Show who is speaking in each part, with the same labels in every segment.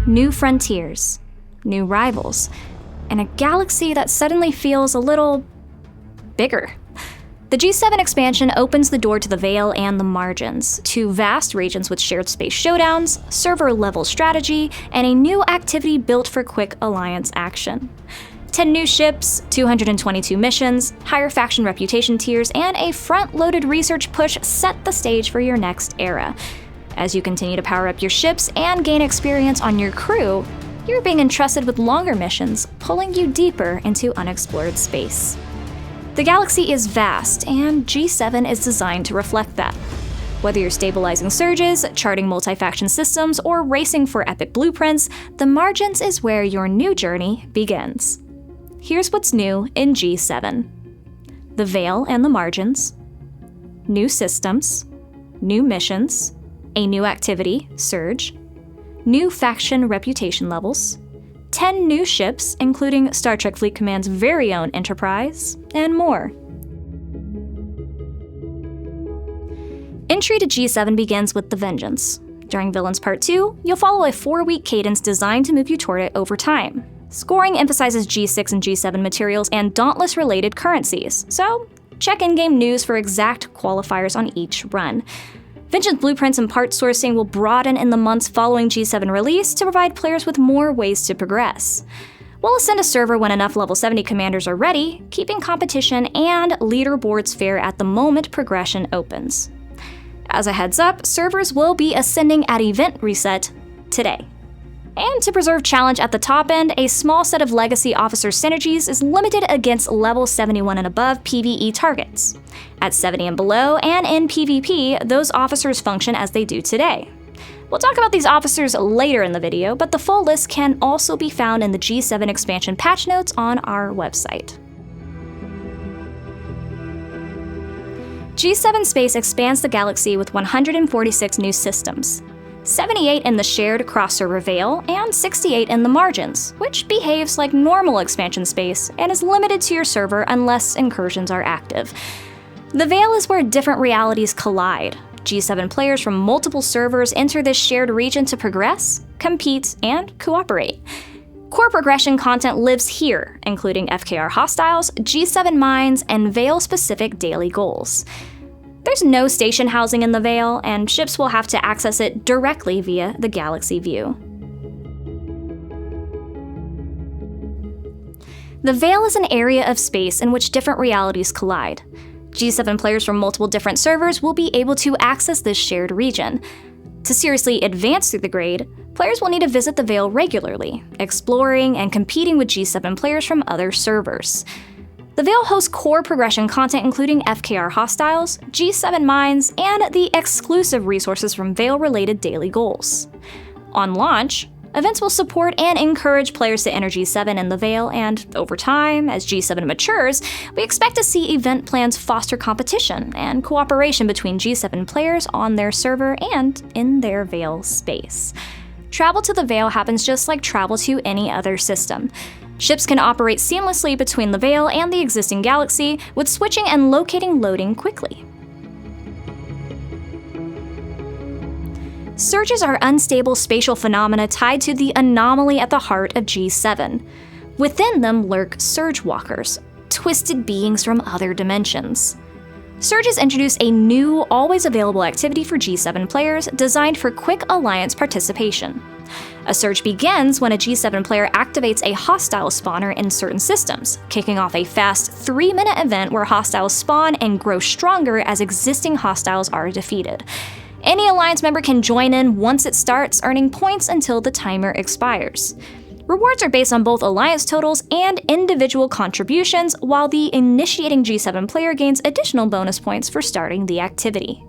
Speaker 1: New frontiers, new rivals, and a galaxy that suddenly feels a little bigger. The G7 expansion opens the door to the Veil and the Margins, two vast regions with shared space showdowns, server-level strategy, and a new activity built for quick alliance action. 10 new ships, 222 missions, higher faction reputation tiers, and a front-loaded research push set the stage for your next era. As you continue to power up your ships and gain experience on your crew, you're being entrusted with longer missions, pulling you deeper into unexplored space. The galaxy is vast, and G7 is designed to reflect that. Whether you're stabilizing surges, charting multi-faction systems, or racing for epic blueprints, the Margins is where your new journey begins. Here's what's new in G7. The Veil and the Margins, new systems, new missions, a new activity, Surge, new faction reputation levels, 10 new ships, including Star Trek Fleet Command's very own Enterprise, and more. Entry to G7 begins with the Vengeance. During Villains Part 2, you'll follow a 4-week cadence designed to move you toward it over time. Scoring emphasizes G6 and G7 materials and Dauntless-related currencies, so check in-game news for exact qualifiers on each run. Vengeance blueprints and part sourcing will broaden in the months following G7 release to provide players with more ways to progress. We'll ascend a server when enough level 70 commanders are ready, keeping competition and leaderboards fair at the moment progression opens. As a heads up, servers will be ascending at event reset today. And to preserve challenge at the top end, a small set of legacy officer synergies is limited against level 71 and above PvE targets. At 70 and below, and in PvP, those officers function as they do today. We'll talk about these officers later in the video, but the full list can also be found in the G7 expansion patch notes on our website. G7 Space expands the galaxy with 146 new systems. 78 in the shared cross-server Veil, and 68 in the Margins, which behaves like normal expansion space and is limited to your server unless incursions are active. The Veil is where different realities collide. G7 players from multiple servers enter this shared region to progress, compete, and cooperate. Core progression content lives here, including FKR hostiles, G7 mines, and Veil-specific daily goals. There's no station housing in the Veil, and ships will have to access it directly via the Galaxy View. The Veil is an area of space in which different realities collide. G7 players from multiple different servers will be able to access this shared region. To seriously advance through the grade, players will need to visit the Veil regularly, exploring and competing with G7 players from other servers. The Veil hosts core progression content including FKR hostiles, G7 mines, and the exclusive resources from Veil-related daily goals. On launch, events will support and encourage players to enter G7 in the Veil, and over time, as G7 matures, we expect to see event plans foster competition and cooperation between G7 players on their server and in their Veil space. Travel to the Veil happens just like travel to any other system. Ships can operate seamlessly between the Veil and the existing galaxy, with switching and loading quickly. Surges are unstable spatial phenomena tied to the anomaly at the heart of G7. Within them lurk surge walkers, twisted beings from other dimensions. Surges introduce a new, always available activity for G7 players designed for quick alliance participation. A surge begins when a G7 player activates a hostile spawner in certain systems, kicking off a fast 3-minute event where hostiles spawn and grow stronger as existing hostiles are defeated. Any alliance member can join in once it starts, earning points until the timer expires. Rewards are based on both alliance totals and individual contributions, while the initiating G7 player gains additional bonus points for starting the activity.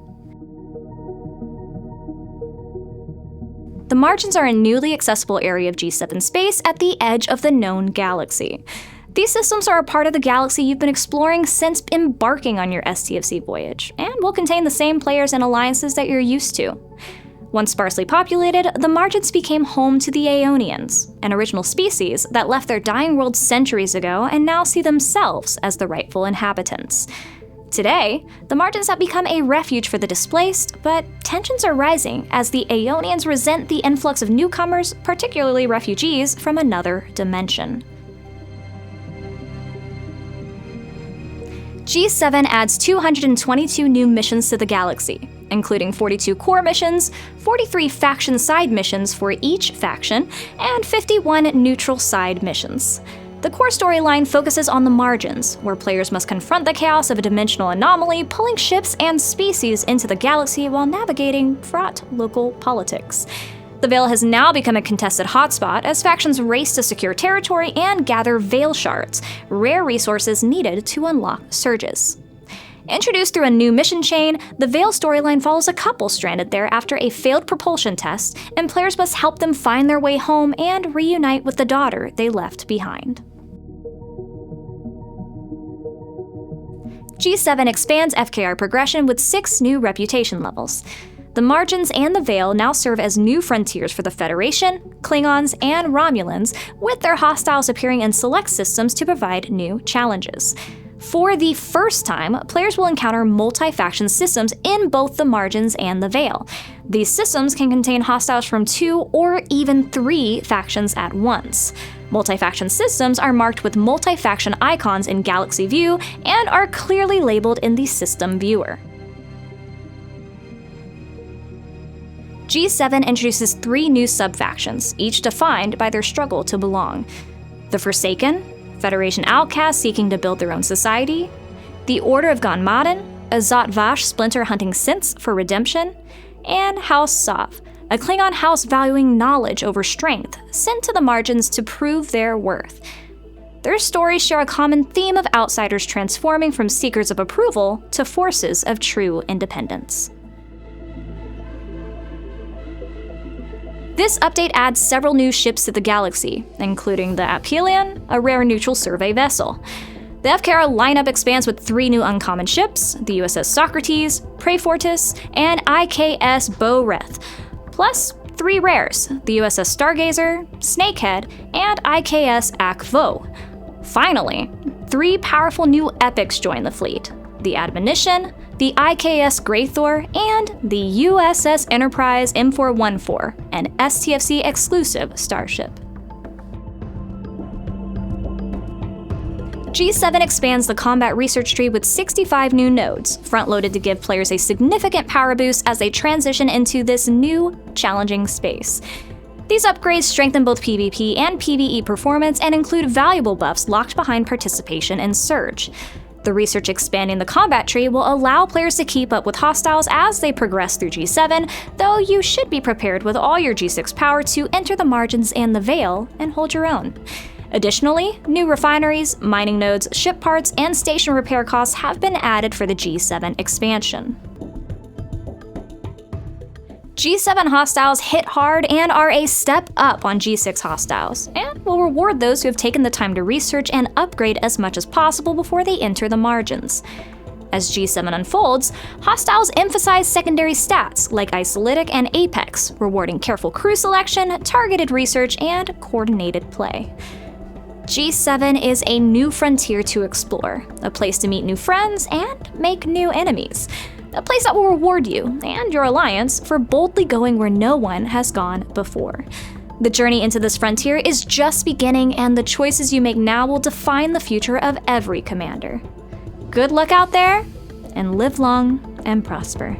Speaker 1: The Margins are a newly accessible area of G7 space at the edge of the known galaxy. These systems are a part of the galaxy you've been exploring since embarking on your STFC voyage, and will contain the same players and alliances that you're used to. Once sparsely populated, the Margins became home to the Aeonians, an original species that left their dying world centuries ago and now see themselves as the rightful inhabitants. Today, the margins have become a refuge for the displaced, but tensions are rising as the Aeonians resent the influx of newcomers, particularly refugees, from another dimension. G7 adds 222 new missions to the galaxy, including 42 core missions, 43 faction side missions for each faction, and 51 neutral side missions. The core storyline focuses on the margins, where players must confront the chaos of a dimensional anomaly, pulling ships and species into the galaxy while navigating fraught local politics. The Veil has now become a contested hotspot as factions race to secure territory and gather Veil shards, rare resources needed to unlock surges. Introduced through a new mission chain, the Veil storyline follows a couple stranded there after a failed propulsion test, and players must help them find their way home and reunite with the daughter they left behind. G7 expands FKR progression with 6 new reputation levels. The margins and the Veil now serve as new frontiers for the Federation, Klingons, and Romulans, with their hostiles appearing in select systems to provide new challenges. For the first time, players will encounter multi-faction systems in both the margins and the Veil. These systems can contain hostiles from 2 or even 3 factions at once. Multi-faction systems are marked with multi-faction icons in Galaxy View and are clearly labeled in the system viewer. G7 introduces 3 new subfactions, each defined by their struggle to belong. The Forsaken, Federation outcasts seeking to build their own society; the Order of Ganmaden, a Zot Vash splinter hunting synths for redemption; and House Sov, a Klingon house valuing knowledge over strength, sent to the margins to prove their worth. Their stories share a common theme of outsiders transforming from seekers of approval to forces of true independence. This update adds several new ships to the galaxy, including the Aphelion, a rare neutral survey vessel. The FKR lineup expands with 3 new uncommon ships, the USS Socrates, Preyfortis, and IKS Bo-Reth, plus 3 rares, the USS Stargazer, Snakehead, and IKS Ak-Vo. Finally, 3 powerful new epics join the fleet: the Admonition, the IKS Greythor, and the USS Enterprise M414, an STFC exclusive starship. G7 expands the combat research tree with 65 new nodes, front-loaded to give players a significant power boost as they transition into this new, challenging space. These upgrades strengthen both PvP and PvE performance and include valuable buffs locked behind participation in Surge. The research expanding the combat tree will allow players to keep up with hostiles as they progress through G7, though you should be prepared with all your G6 power to enter the margins and the Veil and hold your own. Additionally, new refineries, mining nodes, ship parts, and station repair costs have been added for the G7 expansion. G7 hostiles hit hard and are a step up on G6 hostiles, and will reward those who have taken the time to research and upgrade as much as possible before they enter the margins. As G7 unfolds, hostiles emphasize secondary stats like Isolytic and Apex, rewarding careful crew selection, targeted research, and coordinated play. G7 is a new frontier to explore, a place to meet new friends and make new enemies. A place that will reward you and your alliance for boldly going where no one has gone before. The journey into this frontier is just beginning, and the choices you make now will define the future of every commander. Good luck out there, and live long and prosper.